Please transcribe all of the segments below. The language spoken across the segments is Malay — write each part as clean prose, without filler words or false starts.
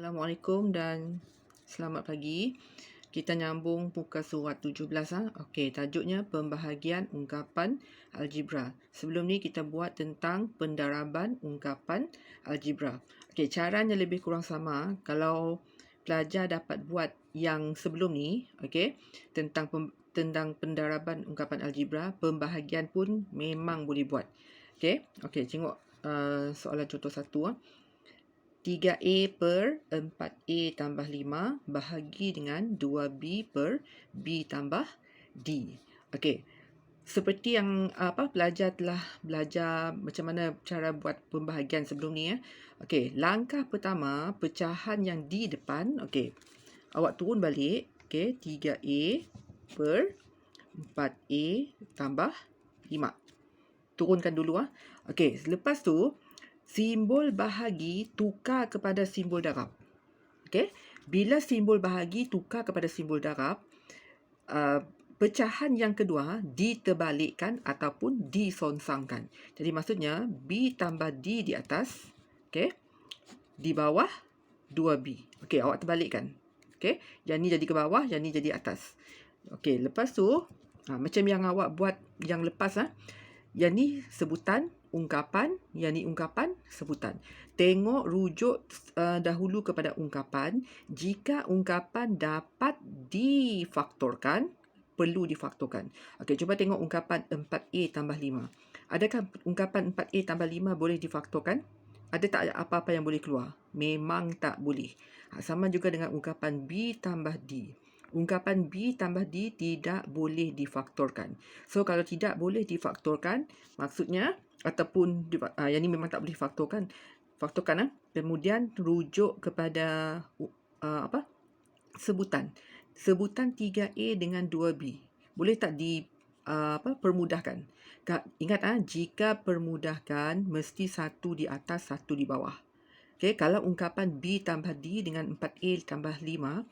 Assalamualaikum dan selamat pagi. Kita nyambung muka surat 17. Okey, tajuknya pembahagian ungkapan algebra. Sebelum ni kita buat tentang pendaraban ungkapan algebra. Okey, caranya lebih kurang sama. Kalau pelajar dapat buat yang sebelum ni, okey, tentang pendaraban ungkapan algebra, pembahagian pun memang boleh buat. Okey, tengok soalan contoh 1. 3A per 4A tambah 5 bahagi dengan 2B per B tambah D. Okey. Seperti yang pelajar telah belajar macam mana cara buat pembahagian sebelum ni. Okey, langkah pertama, pecahan yang di depan. Okey. Awak turun balik. Okey, 3A per 4A tambah 5. Turunkan dulu. Okey, lepas tu simbol bahagi tukar kepada simbol darab. Okey, bila simbol bahagi tukar kepada simbol darab, pecahan yang kedua diterbalikkan ataupun disongsangkan. Jadi maksudnya B tambah D di atas, okey, di bawah 2B. Okey, awak terbalikkan. Okey, yang ni jadi ke bawah, yang ni jadi atas. Okey, lepas tu macam yang awak buat yang lepas. Yang ni sebutan ungkapan, yang ni ungkapan sebutan. Tengok rujuk dahulu kepada ungkapan. Jika ungkapan dapat difaktorkan, perlu difaktorkan. Okey, cuba tengok ungkapan 4A tambah 5. Adakah ungkapan 4A tambah 5 boleh difaktorkan? Ada tak apa-apa yang boleh keluar? Memang tak boleh. Sama juga dengan ungkapan B tambah D. Ungkapan B tambah D tidak boleh difaktorkan. So, kalau tidak boleh difaktorkan, maksudnya, ataupun yang ni memang tak boleh faktorkan. Kemudian rujuk kepada sebutan. Sebutan 3A dengan 2B. Boleh tak permudahkan? Ingat jika permudahkan mesti satu di atas, satu di bawah. Okey, kalau ungkapan B tambah D dengan 4A tambah 5,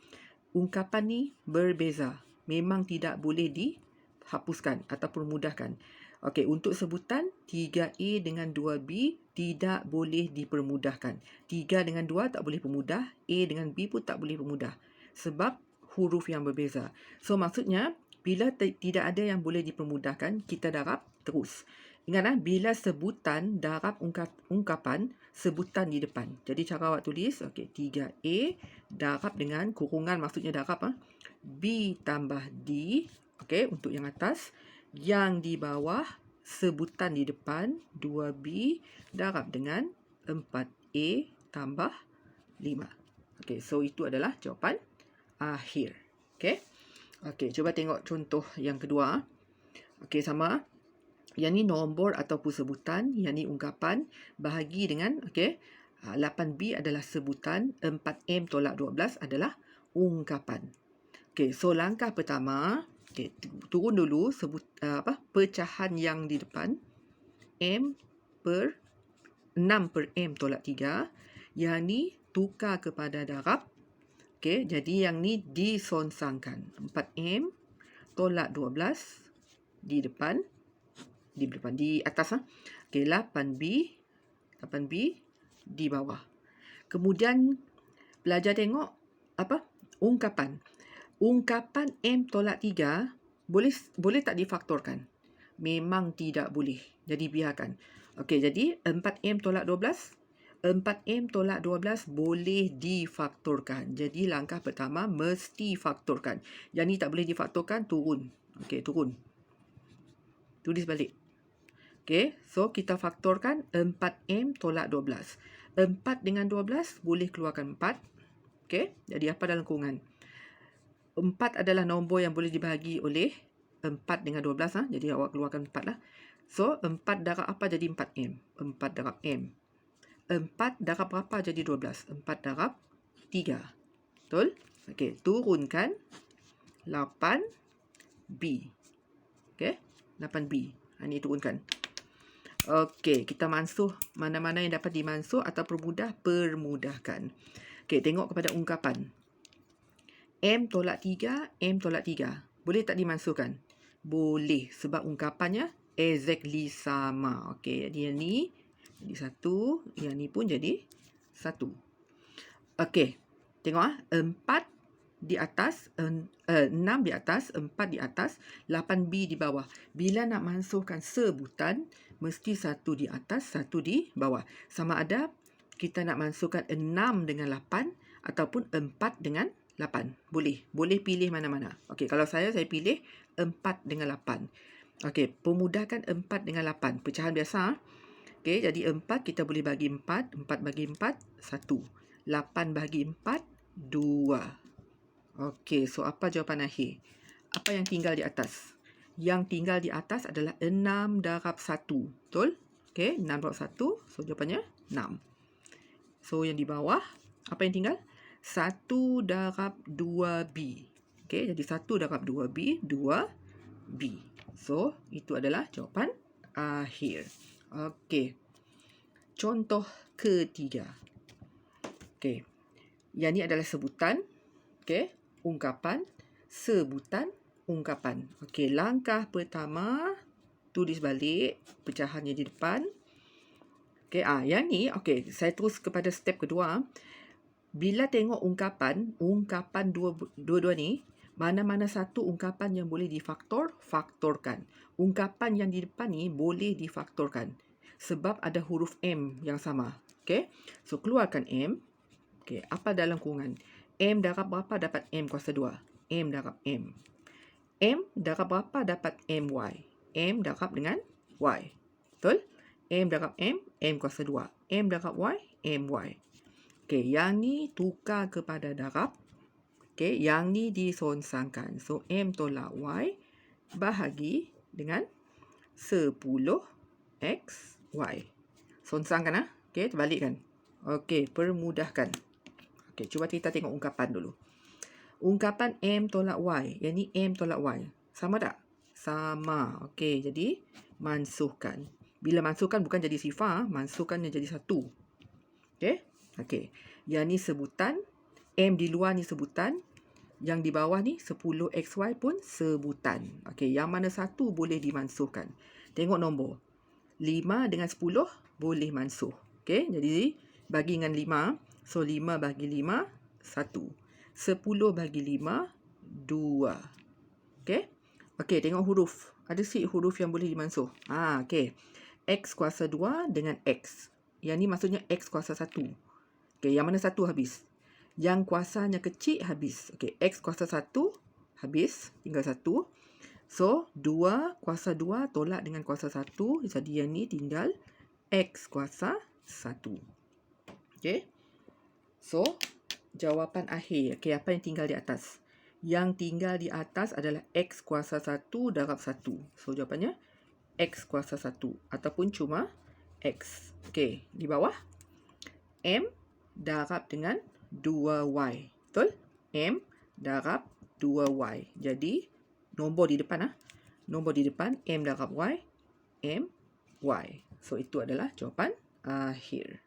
ungkapan ni berbeza. Memang tidak boleh dihapuskan atau permudahkan. Okey, untuk sebutan 3A dengan 2B tidak boleh dipermudahkan. 3 dengan 2 tak boleh permudah, A dengan B pun tak boleh permudah. Sebab huruf yang berbeza. So, maksudnya, bila tidak ada yang boleh dipermudahkan, kita darab terus. Ingat bila sebutan darab ungkapan, sebutan di depan. Jadi cara awak tulis, okey, 3A darab dengan kurungan, maksudnya darab B tambah D, okey, untuk yang atas. Yang di bawah, sebutan di depan 2B darab dengan 4A tambah 5. Okey, so itu adalah jawapan akhir. Okey. Okey, cuba tengok contoh yang kedua. Okey, sama. Yang ni nombor ataupun sebutan, yang ni ungkapan, bahagi dengan 8B adalah sebutan, 4M tolak 12 adalah ungkapan. Okey, so langkah pertama, turun dulu pecahan yang di depan, M per 6 per M tolak 3. Yang ni tukar kepada darab. Okey, jadi yang ni disongsangkan. 4M tolak 12 di depan, di atas. Okey, 8B di bawah. Kemudian belajar tengok ungkapan. Ungkapan M tolak 3 boleh tak difaktorkan? Memang tidak boleh. Jadi biarkan. Okey, jadi 4M tolak 12. 4M tolak 12 boleh difaktorkan. Jadi langkah pertama mesti faktorkan. Yang ni tak boleh difaktorkan, turun. Okey, turun. Tulis balik. Okey, so kita faktorkan 4M tolak 12. 4 dengan 12 boleh keluarkan 4. Okey, jadi apa dalam kurungan? 4 adalah nombor yang boleh dibahagi oleh 4 dengan 12. Jadi awak keluarkan 4 lah. So, 4 darab apa jadi 4M? 4 darab M. 4 darab berapa jadi 12? 4 darab 3. Betul? Okey, turunkan 8B. Okey, 8B. Ini turunkan. Okey, kita mansuh mana-mana yang dapat dimansuh atau permudahkan. Okey, tengok kepada ungkapan. M tolak 3, M tolak 3. Boleh tak dimansuhkan? Boleh, sebab ungkapannya exactly sama. Okey, jadi yang ni jadi 1, yang ni pun jadi 1. Okey, Tengok 4 di atas, 6 di atas, 4 di atas, 8B di bawah. Bila nak masukkan sebutan, mesti 1 di atas, 1 di bawah. Sama ada kita nak masukkan 6 dengan 8 ataupun 4 dengan 8. Boleh pilih mana-mana. Okey, kalau saya pilih 4 dengan 8. Okey, pemudahkan 4 dengan 8. Pecahan biasa. Okey, jadi 4 kita boleh bagi 4. 4 bagi 4, 1. 8 bagi 4, 2. Okey, so apa jawapan akhir? Apa yang tinggal di atas? Yang tinggal di atas adalah 6 darab 1. Betul? Okey, 6 darab 1. So, jawapannya 6. So, yang di bawah, apa yang tinggal? 1 darab 2B. Okey, jadi 1 darab 2B, 2B. So, itu adalah jawapan akhir. Okey. Contoh ketiga. Okey. Yang ni adalah sebutan. Okey. Ungkapan, sebutan, ungkapan. Okey, langkah pertama, tulis balik pecahannya di depan. Okey, yang ni, okey, saya terus kepada step kedua. Bila tengok ungkapan dua-dua ni, mana-mana satu ungkapan yang boleh faktorkan. Ungkapan yang di depan ni boleh difaktorkan sebab ada huruf M yang sama. Okey, so keluarkan M. Okey, apa dalam kurungan? M darab berapa dapat M kuasa 2? M darab M. M darab berapa dapat MY? M darab dengan Y. Betul? M darab M, M kuasa 2. M darab Y, MY. Okey, yang ni tukar kepada darab. Okey, yang ni disonsangkan. So, M tolak Y bahagi dengan 10XY. Sonsangkan. Okey, terbalikkan. Okey, permudahkan. Okey, cuba kita tengok ungkapan dulu. Ungkapan M tolak Y. Yang ni M tolak Y. Sama tak? Sama. Okey, jadi mansuhkan. Bila mansuhkan bukan jadi sifar, mansuhkannya jadi 1. Okey? Okey. Yang ni sebutan. M di luar ni sebutan. Yang di bawah ni 10XY pun sebutan. Okey, yang mana satu boleh dimansuhkan. Tengok nombor. 5 dengan 10 boleh mansuh. Okey, jadi bagi dengan 5. So, 5 bagi 5, 1. 10 bagi 5, 2. Okey? Okey, tengok huruf. Ada sikit huruf yang boleh dimansuh. Okey. X kuasa 2 dengan X. Yang ni maksudnya X kuasa 1. Okey, yang mana satu habis? Yang kuasanya kecil habis. Okey, X kuasa 1 habis. Tinggal 1. So, 2 kuasa 2 tolak dengan kuasa 1. Jadi, yang ni tinggal X kuasa 1. Okey? So, jawapan akhir. Okey, apa yang tinggal di atas? Yang tinggal di atas adalah X kuasa 1 darab 1. So, jawapannya X kuasa 1. Ataupun cuma X. Okey, di bawah. M darab dengan 2Y. Betul? M darab 2Y. Jadi, nombor di depan. Nombor di depan, M darab Y, M, Y. So, itu adalah jawapan akhir.